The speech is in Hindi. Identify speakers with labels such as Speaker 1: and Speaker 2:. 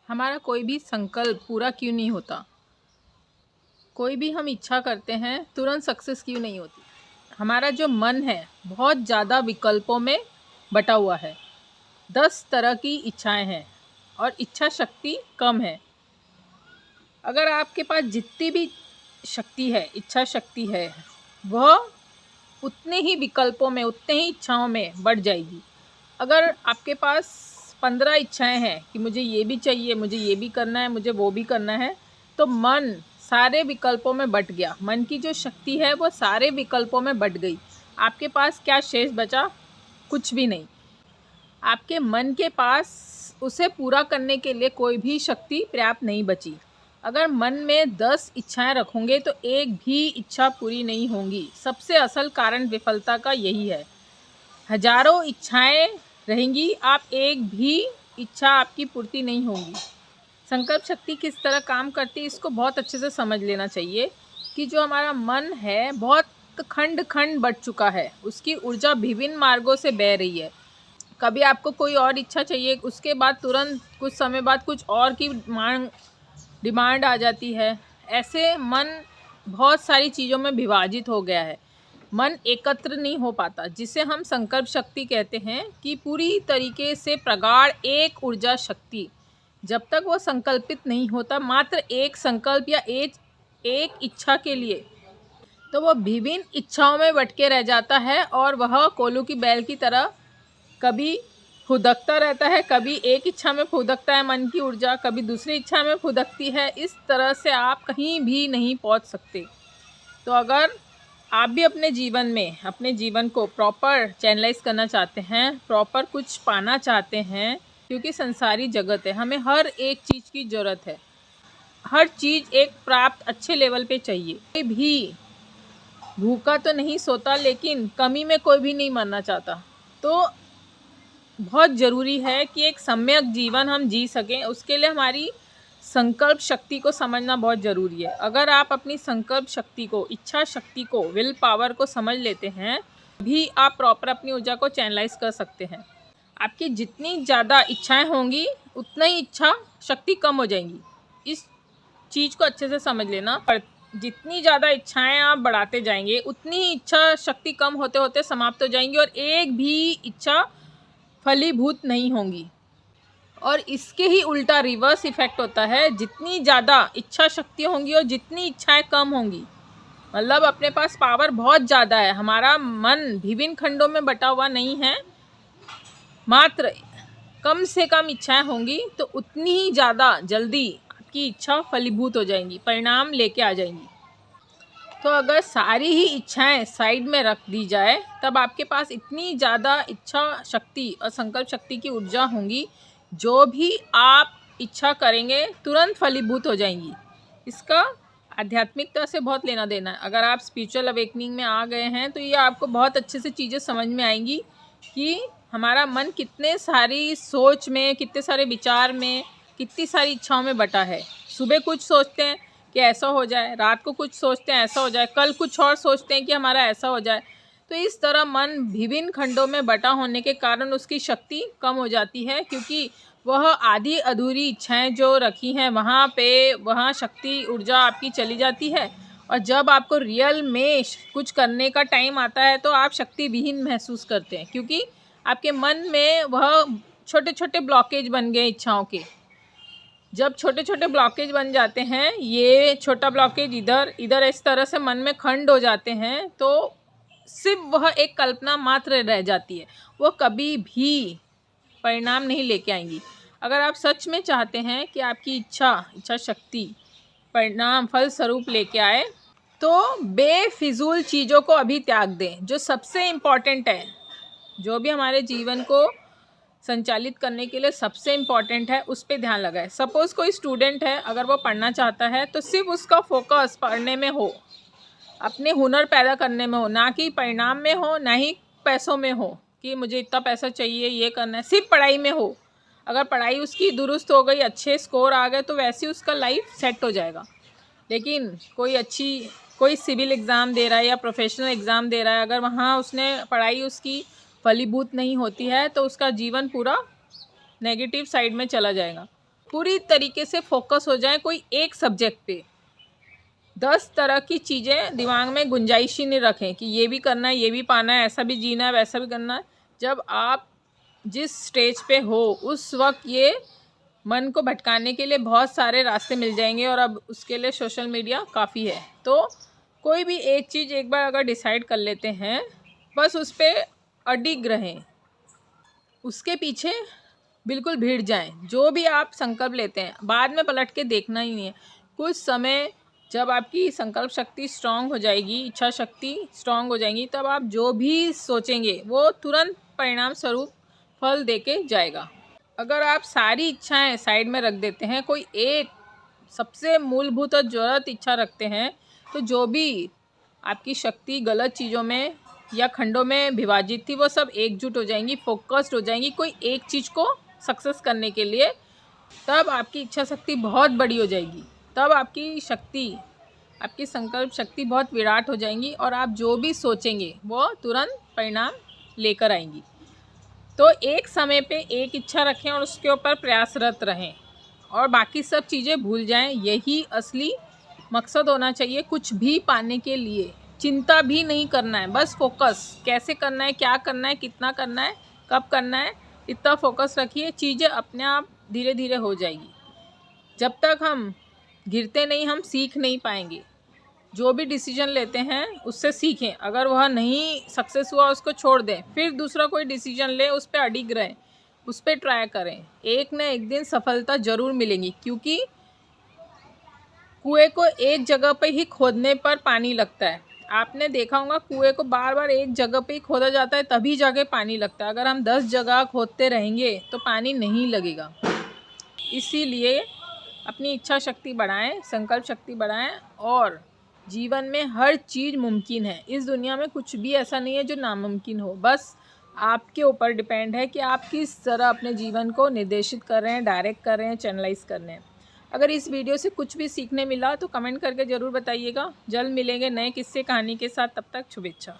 Speaker 1: हमारा कोई भी संकल्प पूरा क्यों नहीं होता? कोई भी हम इच्छा करते हैं तुरंत सक्सेस क्यों नहीं होती? हमारा जो मन है बहुत ज़्यादा विकल्पों में बटा हुआ है। 10 तरह की इच्छाएं हैं और इच्छा शक्ति कम है। अगर आपके पास जितनी भी शक्ति है, इच्छा शक्ति है, वह उतने ही विकल्पों में, उतने ही इच्छाओं में बढ़ जाएगी। अगर आपके पास 15 इच्छाएं हैं कि मुझे ये भी चाहिए, मुझे ये भी करना है, मुझे वो भी करना है, तो मन सारे विकल्पों में बट गया। मन की जो शक्ति है वो सारे विकल्पों में बट गई। आपके पास क्या शेष बचा? कुछ भी नहीं। आपके मन के पास उसे पूरा करने के लिए कोई भी शक्ति पर्याप्त नहीं बची। अगर मन में 10 इच्छाएं रखोगे तो एक भी इच्छा पूरी नहीं होंगी। सबसे असल कारण विफलता का यही है। हजारों इच्छाएं रहेंगी, आप एक भी इच्छा आपकी पूर्ति नहीं होगी। संकल्प शक्ति किस तरह काम करती है इसको बहुत अच्छे से समझ लेना चाहिए कि जो हमारा मन है बहुत खंड खंड बढ़ चुका है, उसकी ऊर्जा विभिन्न मार्गों से बह रही है। कभी आपको कोई और इच्छा चाहिए, उसके बाद तुरंत कुछ समय बाद कुछ और की डिमांड आ जाती है। ऐसे मन बहुत सारी चीज़ों में विभाजित हो गया है। मन एकत्र नहीं हो पाता, जिसे हम संकल्प शक्ति कहते हैं कि पूरी तरीके से प्रगाढ़ एक ऊर्जा शक्ति। जब तक वो संकल्पित नहीं होता, मात्र एक संकल्प या एक इच्छा के लिए, तो वो विभिन्न इच्छाओं में बटके रह जाता है और वह कोल्हू की बैल की तरह कभी फुदकता रहता है। कभी एक इच्छा में फुदकता है मन की ऊर्जा, कभी दूसरी इच्छा में फुदकती है। इस तरह से आप कहीं भी नहीं पहुंच सकते। तो अगर आप भी अपने जीवन में, अपने जीवन को प्रॉपर चैनलाइज करना चाहते हैं, प्रॉपर कुछ पाना चाहते हैं, क्योंकि संसारी जगत है, हमें हर एक चीज़ की ज़रूरत है। हर चीज़ एक प्राप्त अच्छे लेवल पे चाहिए। कोई भी भूखा तो नहीं सोता, लेकिन कमी में कोई भी नहीं मरना चाहता। तो बहुत ज़रूरी है कि एक सम्यक जीवन हम जी सकें, उसके लिए हमारी संकल्प शक्ति को समझना बहुत ज़रूरी है। अगर आप अपनी संकल्प शक्ति को, इच्छा शक्ति को, विल पावर को समझ लेते हैं, भी आप प्रॉपर अपनी ऊर्जा को चैनलाइज कर सकते हैं। आपकी जितनी ज़्यादा इच्छाएं होंगी उतना ही इच्छा शक्ति कम हो जाएंगी। इस चीज़ को अच्छे से समझ लेना। पर जितनी ज़्यादा इच्छाएं आप बढ़ाते जाएंगे उतनी ही इच्छा शक्ति कम होते होते समाप्त हो जाएंगी और एक भी इच्छा फलीभूत नहीं होंगी। और इसके ही उल्टा रिवर्स इफेक्ट होता है। जितनी ज़्यादा इच्छा शक्ति होंगी और जितनी इच्छाएं कम होंगी, मतलब अपने पास पावर बहुत ज़्यादा है, हमारा मन विभिन्न खंडों में बटा हुआ नहीं है, मात्र कम से कम इच्छाएं होंगी, तो उतनी ही ज़्यादा जल्दी आपकी इच्छा फलीभूत हो जाएंगी, परिणाम लेके आ जाएंगी। तो अगर सारी ही इच्छाएं साइड में रख दी जाए, तब आपके पास इतनी ज़्यादा इच्छा शक्ति और संकल्प शक्ति की ऊर्जा होंगी, जो भी आप इच्छा करेंगे तुरंत फलीभूत हो जाएंगी। इसका आध्यात्मिकता से बहुत लेना देना है। अगर आप स्पिरिचुअल अवेकनिंग में आ गए हैं तो ये आपको बहुत अच्छे से चीज़ें समझ में आएंगी कि हमारा मन कितने सारी सोच में, कितने सारे विचार में, कितनी सारी इच्छाओं में बटा है। सुबह कुछ सोचते हैं कि ऐसा हो जाए, रात को कुछ सोचते हैं ऐसा हो जाए, कल कुछ और सोचते हैं कि हमारा ऐसा हो जाए। तो इस तरह मन विभिन्न खंडों में बटा होने के कारण उसकी शक्ति कम हो जाती है, क्योंकि वह आधी अधूरी इच्छाएं जो रखी हैं वहाँ शक्ति ऊर्जा आपकी चली जाती है। और जब आपको रियल में कुछ करने का टाइम आता है तो आप शक्ति विहीन महसूस करते हैं, क्योंकि आपके मन में वह छोटे छोटे ब्लॉकेज बन गए इच्छाओं के। जब छोटे छोटे ब्लॉकेज बन जाते हैं, ये छोटा ब्लॉकेज इधर इधर इस तरह से मन में खंड हो जाते हैं, तो सिर्फ वह एक कल्पना मात्र रह जाती है, वो कभी भी परिणाम नहीं लेके आएंगी। अगर आप सच में चाहते हैं कि आपकी इच्छा शक्ति परिणाम फल स्वरूप लेके आए, तो बेफिजूल चीज़ों को अभी त्याग दें। जो सबसे इम्पॉर्टेंट है, जो भी हमारे जीवन को संचालित करने के लिए सबसे इम्पॉर्टेंट है, उस पर ध्यान लगाएं। सपोज़ कोई स्टूडेंट है, अगर वो पढ़ना चाहता है तो सिर्फ उसका फोकस पढ़ने में हो, अपने हुनर पैदा करने में हो, ना कि परिणाम में हो, ना ही पैसों में हो कि मुझे इतना पैसा चाहिए, ये करना है। सिर्फ पढ़ाई में हो। अगर पढ़ाई उसकी दुरुस्त हो गई, अच्छे स्कोर आ गए, तो वैसे ही उसका लाइफ सेट हो जाएगा। लेकिन कोई सिविल एग्ज़ाम दे रहा है या प्रोफेशनल एग्ज़ाम दे रहा है, अगर वहाँ उसने पढ़ाई उसकी फलीभूत नहीं होती है, तो उसका जीवन पूरा नेगेटिव साइड में चला जाएगा। पूरी तरीके से फोकस हो जाए कोई एक सब्जेक्ट पे। 10 तरह की चीज़ें दिमाग में गुंजाइश ही नहीं रखें कि ये भी करना है, ये भी पाना है, ऐसा भी जीना है, वैसा भी करना है। जब आप जिस स्टेज पे हो उस वक्त ये मन को भटकाने के लिए बहुत सारे रास्ते मिल जाएंगे और अब उसके लिए सोशल मीडिया काफ़ी है। तो कोई भी एक चीज़ एक बार अगर डिसाइड कर लेते हैं, बस उस पर अडिग रहें, उसके पीछे बिल्कुल भिड़ जाएं। जो भी आप संकल्प लेते हैं बाद में पलट के देखना ही नहीं है। कुछ समय जब आपकी संकल्प शक्ति स्ट्रांग हो जाएगी, इच्छा शक्ति स्ट्रांग हो जाएगी, तब आप जो भी सोचेंगे वो तुरंत परिणाम स्वरूप फल देके जाएगा। अगर आप सारी इच्छाएं साइड में रख देते हैं, कोई एक सबसे मूलभूत और ज़रूरत इच्छा रखते हैं, तो जो भी आपकी शक्ति गलत चीज़ों में या खंडों में विभाजित थी वो सब एकजुट हो जाएंगी, फोकस्ड हो जाएंगी कोई एक चीज़ को सक्सेस करने के लिए। तब आपकी इच्छा शक्ति बहुत बड़ी हो जाएगी, तब आपकी शक्ति, आपकी संकल्प शक्ति बहुत विराट हो जाएंगी और आप जो भी सोचेंगे वो तुरंत परिणाम लेकर आएंगी। तो एक समय पे एक इच्छा रखें और उसके ऊपर प्रयासरत रहें और बाकी सब चीज़ें भूल जाएं। यही असली मकसद होना चाहिए कुछ भी पाने के लिए। चिंता भी नहीं करना है, बस फोकस कैसे करना है, क्या करना है, कितना करना है, कब करना है, इतना फोकस रखिए। चीज़ें अपने आप धीरे धीरे हो जाएगी। जब तक हम गिरते नहीं हम सीख नहीं पाएंगे। जो भी डिसीजन लेते हैं उससे सीखें, अगर वह नहीं सक्सेस हुआ उसको छोड़ दें, फिर दूसरा कोई डिसीजन लें, उस पर अडिग रहें, उस पर ट्राई करें। एक न एक दिन सफलता ज़रूर मिलेगी, क्योंकि कुएं को एक जगह पर ही खोदने पर पानी लगता है। आपने देखा होगा कुएं को बार बार एक जगह पे ही खोदा जाता है तभी जाके पानी लगता है। अगर हम 10 जगह खोदते रहेंगे तो पानी नहीं लगेगा। इसीलिए अपनी इच्छा शक्ति बढ़ाएं, संकल्प शक्ति बढ़ाएं और जीवन में हर चीज़ मुमकिन है। इस दुनिया में कुछ भी ऐसा नहीं है जो नामुमकिन हो। बस आपके ऊपर डिपेंड है कि आप किस तरह अपने जीवन को निर्देशित कर रहे हैं, डायरेक्ट कर रहे हैं, चैनलाइज कर रहे हैं। अगर इस वीडियो से कुछ भी सीखने मिला तो कमेंट करके ज़रूर बताइएगा। जल्द मिलेंगे नए किस्से कहानी के साथ, तब तक शुभेच्छा।